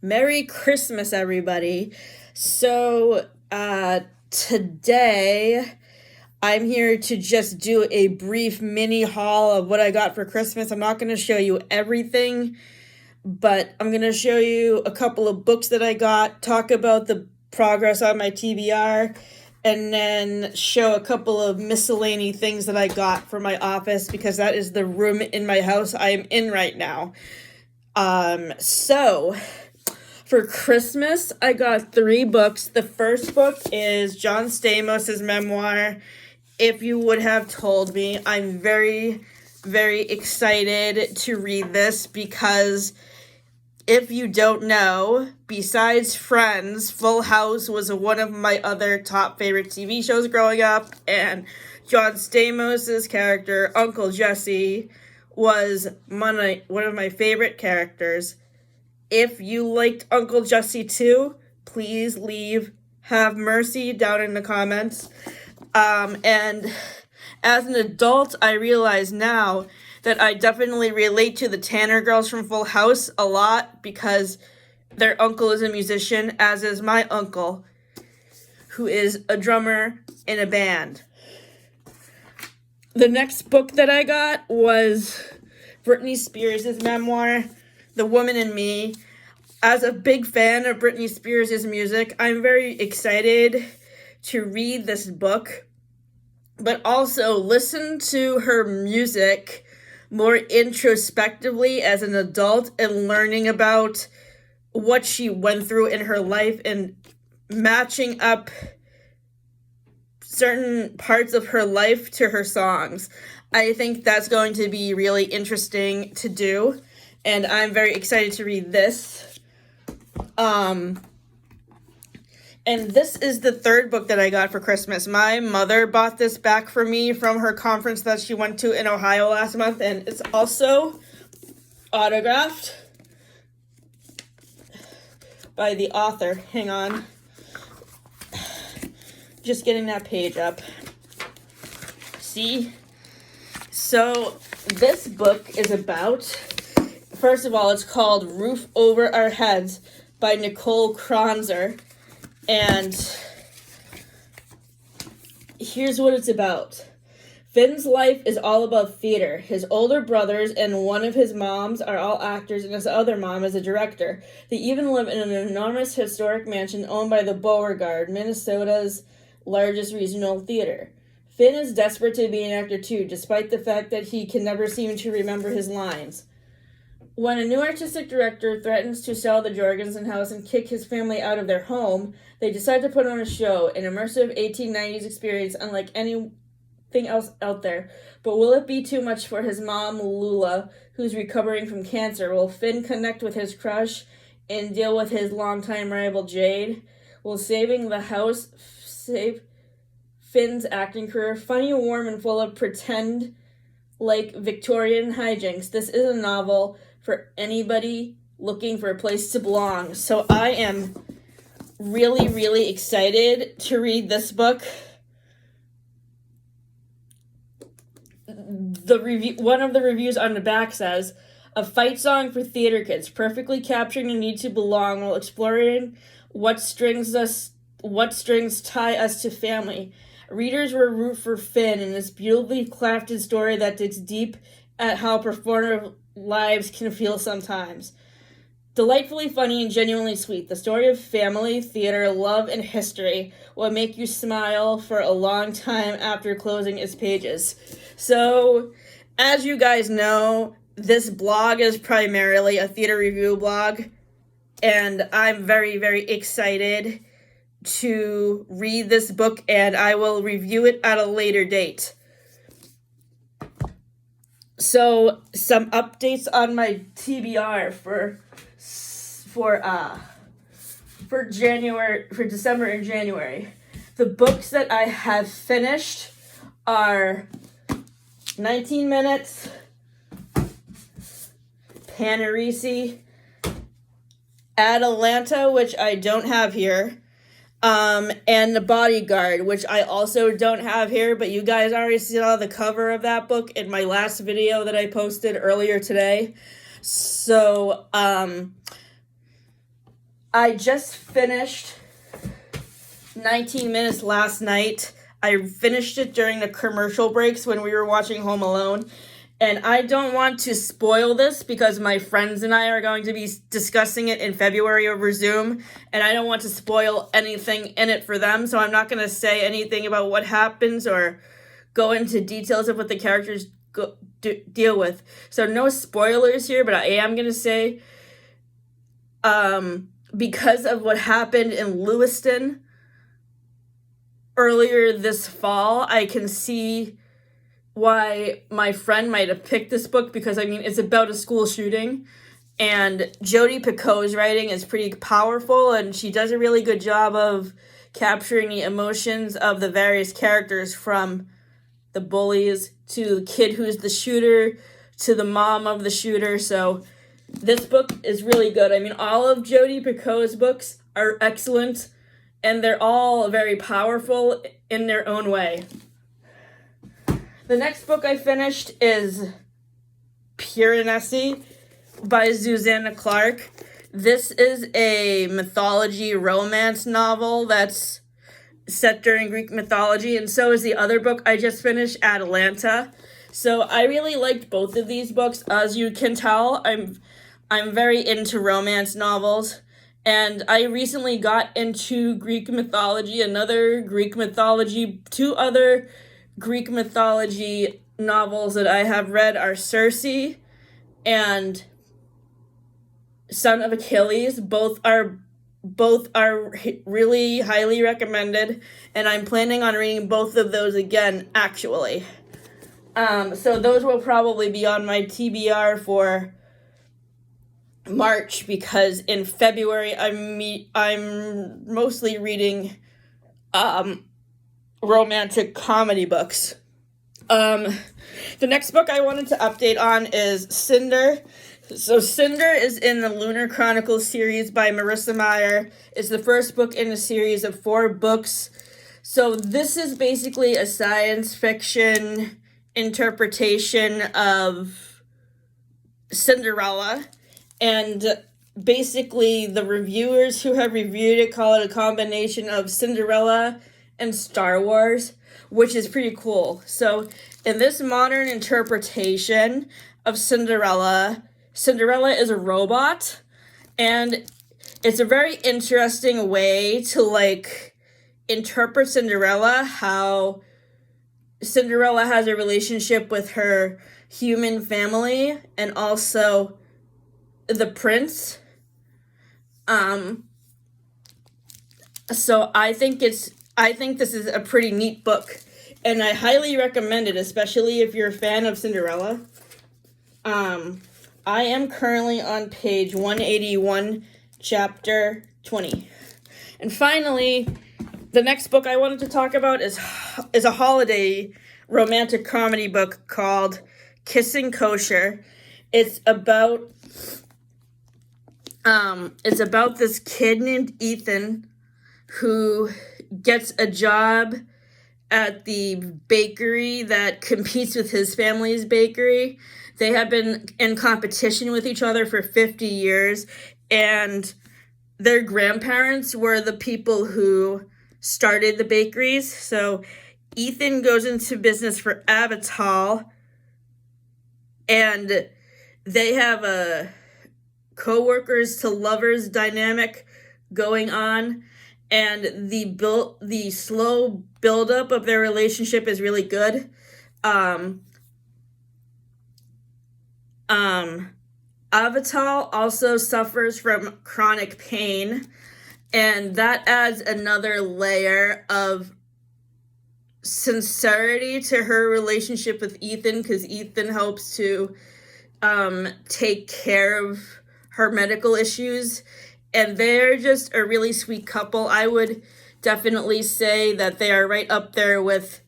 Merry Christmas, everybody. So, today I'm here to just do a brief mini haul of what I got for Christmas. I'm not going to show you everything, but I'm going to show you a couple of books that I got, talk about the progress on my TBR, and then show a couple of miscellany things that I got for my office because that is the room in my house I am in right now. So for Christmas, I got 3 books. The first book is John Stamos' memoir, If You Would Have Told Me. I'm very, very excited to read this because if you don't know, besides Friends, Full House was one of my other top favorite TV shows growing up, and John Stamos' character, Uncle Jesse, was one of my favorite characters. If you liked Uncle Jesse too, please have mercy down in the comments. And as an adult, I realize now that I definitely relate to the Tanner girls from Full House a lot because their uncle is a musician, as is my uncle, who is a drummer in a band. The next book that I got was Britney Spears' memoir, The Woman in Me. As a big fan of Britney Spears' music, I'm very excited to read this book, but also listen to her music more introspectively as an adult and learning about what she went through in her life and matching up certain parts of her life to her songs. I think that's going to be really interesting to do, and I'm very excited to read this. And this is the third book that I got for Christmas. My mother bought this back for me from her conference that she went to in Ohio last month, and it's also autographed by the author. Hang on. Just getting that page up. See? So this book is about, first of all, it's called Roof Over Our Heads by Nicole Kronzer. And here's what it's about. Finn's life is all about theater. His older brothers and one of his moms are all actors, and his other mom is a director. They even live in an enormous historic mansion owned by the Beauregard, Minnesota's largest regional theater. Finn is desperate to be an actor too, despite the fact that he can never seem to remember his lines. When a new artistic director threatens to sell the Jorgensen house and kick his family out of their home, they decide to put on a show, an immersive 1890s experience unlike anything else out there. But will it be too much for his mom, Lula, who's recovering from cancer? Will Finn connect with his crush and deal with his longtime rival, Jade? Will saving the house save Finn's acting career? Funny, warm, and full of pretend like Victorian hijinks. This is a novel for anybody looking for a place to belong. So I am really, really excited to read this book. One of the reviews on the back says, a fight song for theater kids, perfectly capturing the need to belong while exploring what strings tie us to family. Readers will root for Finn in this beautifully crafted story that digs deep at how performative lives can feel sometimes. Delightfully funny and genuinely sweet, the story of family, theater, love, and history will make you smile for a long time after closing its pages. So, as you guys know, this blog is primarily a theater review blog, and I'm very, very excited to read this book, and I will review it at a later date. So, some updates on my TBR for December and January. The books that I have finished are 19 Minutes, Panarisi, Atalanta, which I don't have here, and The Bodyguard, which I also don't have here, but you guys already saw the cover of that book in my last video that I posted earlier today. So, I just finished 19 Minutes last night. I finished it during the commercial breaks when we were watching Home Alone. And I don't want to spoil this because my friends and I are going to be discussing it in February over Zoom. And I don't want to spoil anything in it for them. So I'm not going to say anything about what happens or go into details of what the characters deal with. So no spoilers here, but I am going to say because of what happened in Lewiston earlier this fall, I can see why my friend might have picked this book because, I mean, it's about a school shooting. And Jodi Picoult's writing is pretty powerful, and she does a really good job of capturing the emotions of the various characters, from the bullies to the kid who's the shooter to the mom of the shooter. So this book is really good. I mean, all of Jodi Picoult's books are excellent, and they're all very powerful in their own way. The next book I finished is Piranesi by Susanna Clarke. This is a mythology romance novel that's set during Greek mythology, and so is the other book I just finished, Atalanta. So I really liked both of these books. As you can tell, I'm very into romance novels, and I recently got into Greek mythology, two other Greek mythology novels that I have read are Circe and Son of Achilles. Both are really highly recommended, and I'm planning on reading both of those again, actually. So those will probably be on my TBR for March, because in February I'm mostly reading romantic comedy books. The next book I wanted to update on is Cinder. So Cinder is in the Lunar Chronicles series by Marissa Meyer. It's the first book in a series of 4 books. So this is basically a science fiction interpretation of Cinderella. And basically the reviewers who have reviewed it call it a combination of Cinderella and Star Wars, which is pretty cool. So in this modern interpretation of Cinderella is a robot, and it's a very interesting way to interpret Cinderella, how Cinderella has a relationship with her human family and also the prince. So I think this is a pretty neat book, and I highly recommend it, especially if you're a fan of Cinderella. I am currently on page 181, chapter 20. And finally, the next book I wanted to talk about is a holiday romantic comedy book called Kissing Kosher. It's about this kid named Ethan who gets a job at the bakery that competes with his family's bakery. They have been in competition with each other for 50 years, and their grandparents were the people who started the bakeries. So Ethan goes into business for Avital, and they have a co-workers to lovers dynamic going on, and the slow buildup of their relationship is really good. Avital also suffers from chronic pain, and that adds another layer of sincerity to her relationship with Ethan, because Ethan helps to take care of her medical issues, and they're just a really sweet couple. I would definitely say that they are right up there with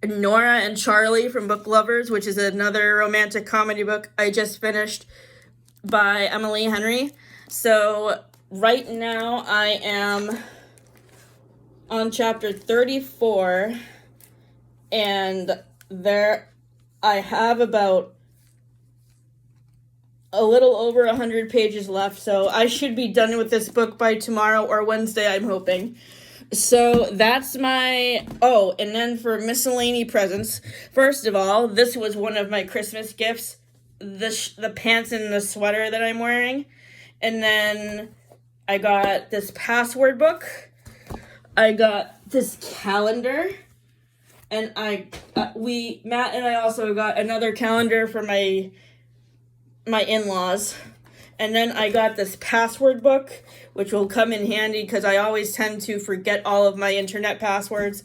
Nora and Charlie from Book Lovers, which is another romantic comedy book I just finished by Emily Henry. So right now I am on chapter 34, and there I have about a little over 100 pages left, so I should be done with this book by tomorrow or Wednesday, I'm hoping. So that's my... Oh, and then for miscellany presents, first of all, this was one of my Christmas gifts, the pants and the sweater that I'm wearing. And then I got this password book. I got this calendar. And Matt and I also got another calendar for my in-laws. And then I got this password book, which will come in handy because I always tend to forget all of my internet passwords.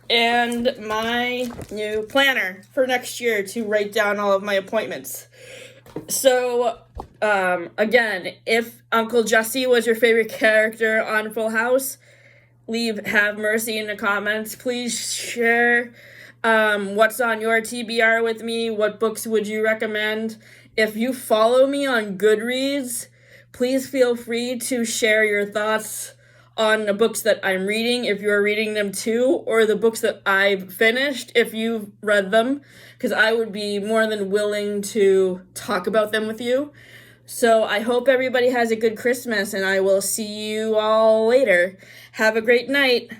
And my new planner for next year to write down all of my appointments. So, again, if Uncle Jesse was your favorite character on Full House, have mercy in the comments. Please share what's on your TBR with me. What books would you recommend? If you follow me on Goodreads, please feel free to share your thoughts on the books that I'm reading, if you're reading them too, or the books that I've finished, if you've read them, because I would be more than willing to talk about them with you. So I hope everybody has a good Christmas, and I will see you all later. Have a great night.